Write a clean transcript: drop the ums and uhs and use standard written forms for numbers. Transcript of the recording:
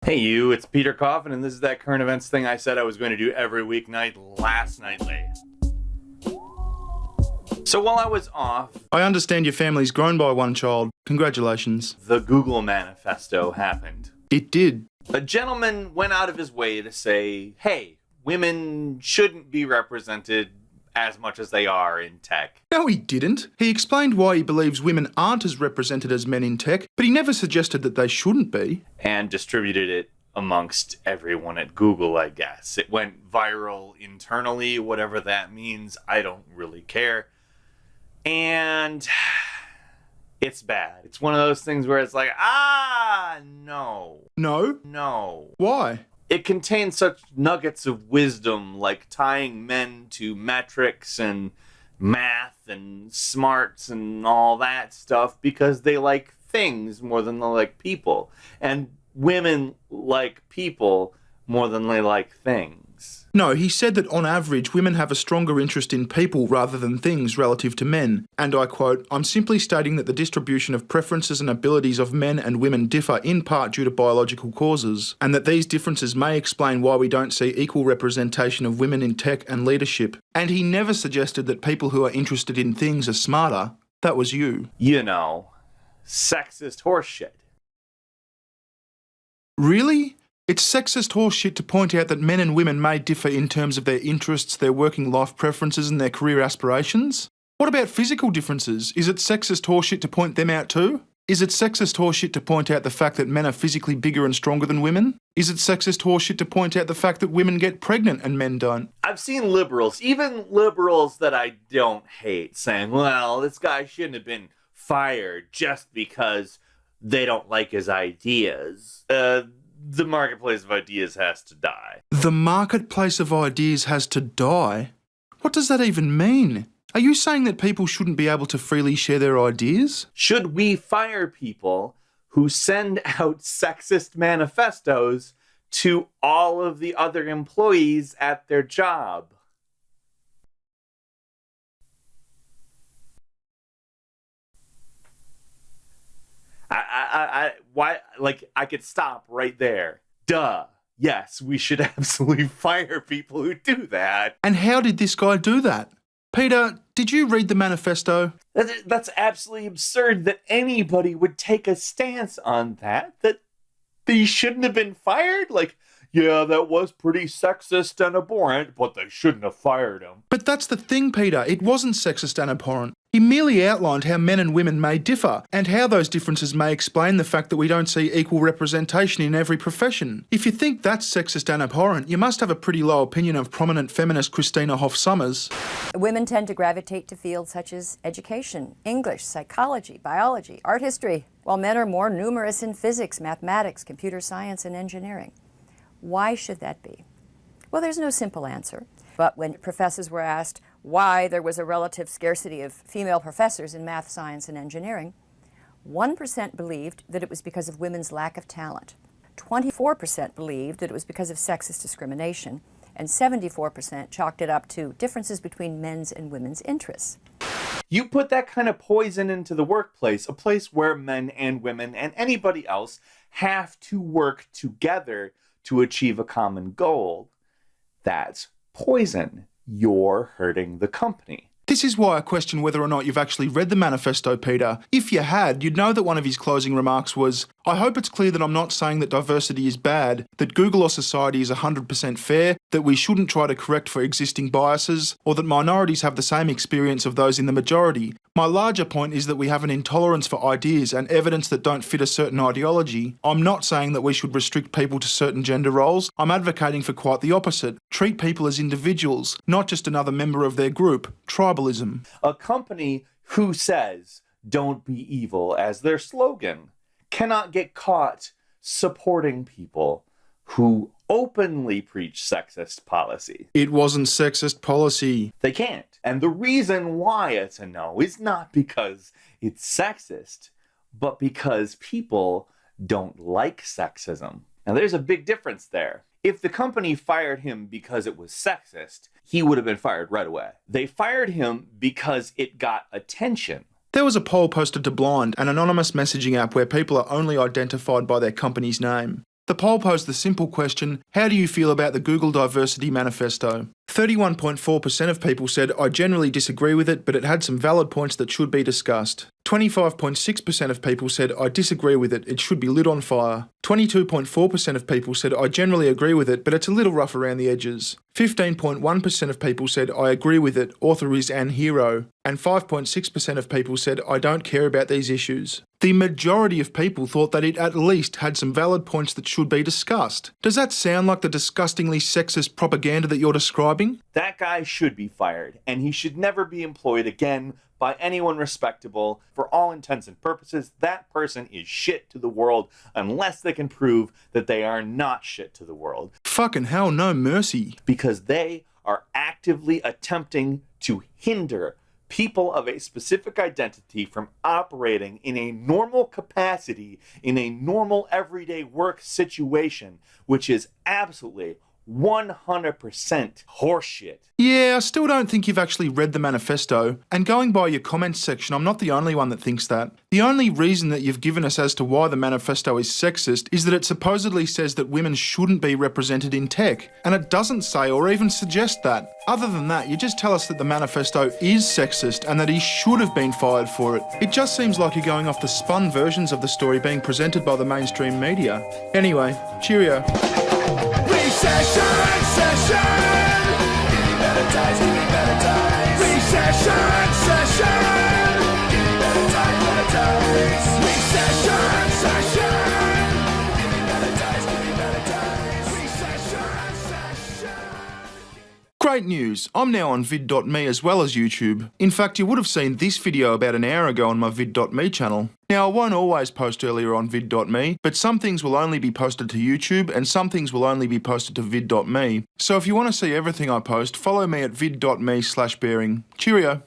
Hey you, it's Peter Coffin, and this is that current events thing I said I was going to do every weeknight last nightly. So while I was off, I understand your family's grown by one child. Congratulations. the Google Manifesto happened. It did. A gentleman went out of his way to say, hey, women shouldn't be represented as much as they are in tech. No, he didn't. He explained why he believes women aren't as represented as men in tech, but he never suggested that they shouldn't be. And distributed it amongst everyone at Google, I guess. It went viral internally, whatever that means. I don't really care. And it's bad. It's one of those things where it's like, no. No? No. Why? It contains such nuggets of wisdom, like tying men to metrics and math and smarts and all that stuff because they like things more than they like people. And women like people more than they like things. No, he said that on average, women have a stronger interest in people rather than things relative to men. And I quote, I'm simply stating that the distribution of preferences and abilities of men and women differ in part due to biological causes, and that these differences may explain why we don't see equal representation of women in tech and leadership. And he never suggested that people who are interested in things are smarter. That was you. You know, sexist horseshit. Really? It's sexist horseshit to point out that men and women may differ in terms of their interests, their working life preferences and their career aspirations? What about physical differences? Is it sexist horseshit to point them out too? Is it sexist horseshit to point out the fact that men are physically bigger and stronger than women? Is it sexist horseshit to point out the fact that women get pregnant and men don't? I've seen liberals, even liberals that I don't hate, saying, well, this guy shouldn't have been fired just because they don't like his ideas. The marketplace of ideas has to die. The marketplace of ideas has to die? What does that even mean? Are you saying that people shouldn't be able to freely share their ideas? Should we fire people who send out sexist manifestos to all of the other employees at their job? Why? Like, I could stop right there. Duh. Yes, we should absolutely fire people who do that. And how did this guy do that? Peter, did you read the manifesto? That's absolutely absurd that anybody would take a stance on that. That they shouldn't have been fired? Like, yeah, that was pretty sexist and abhorrent, but they shouldn't have fired him. But that's the thing, Peter. It wasn't sexist and abhorrent. He merely outlined how men and women may differ, and how those differences may explain the fact that we don't see equal representation in every profession. If you think that's sexist and abhorrent, you must have a pretty low opinion of prominent feminist Christina Hoff Sommers. Women tend to gravitate to fields such as education, English, psychology, biology, art history, while men are more numerous in physics, mathematics, computer science, and engineering. Why should that be? Well, there's no simple answer. But when professors were asked why there was a relative scarcity of female professors in math, science, and engineering, 1% believed that it was because of women's lack of talent, 24% believed that it was because of sexist discrimination, and 74% chalked it up to differences between men's and women's interests. You put that kind of poison into the workplace, a place where men and women and anybody else have to work together to achieve a common goal. That's poison. You're hurting the company. This is why I question whether or not you've actually read the manifesto, Peter. If you had, you'd know that one of his closing remarks was, I hope it's clear that I'm not saying that diversity is bad, that Google or society is 100% fair, that we shouldn't try to correct for existing biases, or that minorities have the same experience of those in the majority. My larger point is that we have an intolerance for ideas and evidence that don't fit a certain ideology. I'm not saying that we should restrict people to certain gender roles. I'm advocating for quite the opposite. Treat people as individuals, not just another member of their group. Tribalism. A company who says, don't be evil as their slogan, cannot get caught supporting people who openly preach sexist policy. It wasn't sexist policy. They can't. And the reason why it's a no is not because it's sexist, but because people don't like sexism. Now there's a big difference there. If the company fired him because it was sexist, he would have been fired right away. They fired him because it got attention. There was a poll posted to Blind, an anonymous messaging app where people are only identified by their company's name. The The poll posed the simple question, how do you feel about the Google Diversity Manifesto? 31.4% of people said, I generally disagree with it, but it had some valid points that should be discussed. 25.6% of people said, I disagree with it should be lit on fire. 22.4% of people said, I generally agree with it, but it's a little rough around the edges. 15.1% of people said, I agree with it, author is an hero. And 5.6% of people said, I don't care about these issues. The majority of people thought that it at least had some valid points that should be discussed. Does that sound like the disgustingly sexist propaganda that you're describing? That guy should be fired, and he should never be employed again by anyone respectable. For all intents and purposes, that person is shit to the world unless they can prove that they are not shit to the world. Fucking hell, no mercy. Because they are actively attempting to hinder people of a specific identity from operating in a normal capacity, in a normal everyday work situation, which is absolutely 100% horseshit. Yeah, I still don't think you've actually read the manifesto, and going by your comments section, I'm not the only one that thinks that. The only reason that you've given us as to why the manifesto is sexist is that it supposedly says that women shouldn't be represented in tech, and it doesn't say or even suggest that. Other than that, you just tell us that the manifesto is sexist and that he should have been fired for it. It just seems like you're going off the spun versions of the story being presented by the mainstream media. Anyway, cheerio. Recession, session. Empathize, empathize. Recession, session. Empathize. Recession, session. Empathize, empathize. Recession, session. Great news, I'm now on vid.me as well as YouTube. In fact, you would have seen this video about an hour ago on my vid.me channel. Now, I won't always post earlier on vid.me, but some things will only be posted to YouTube and some things will only be posted to vid.me. So if you want to see everything I post, follow me at vid.me/bearing. Cheerio.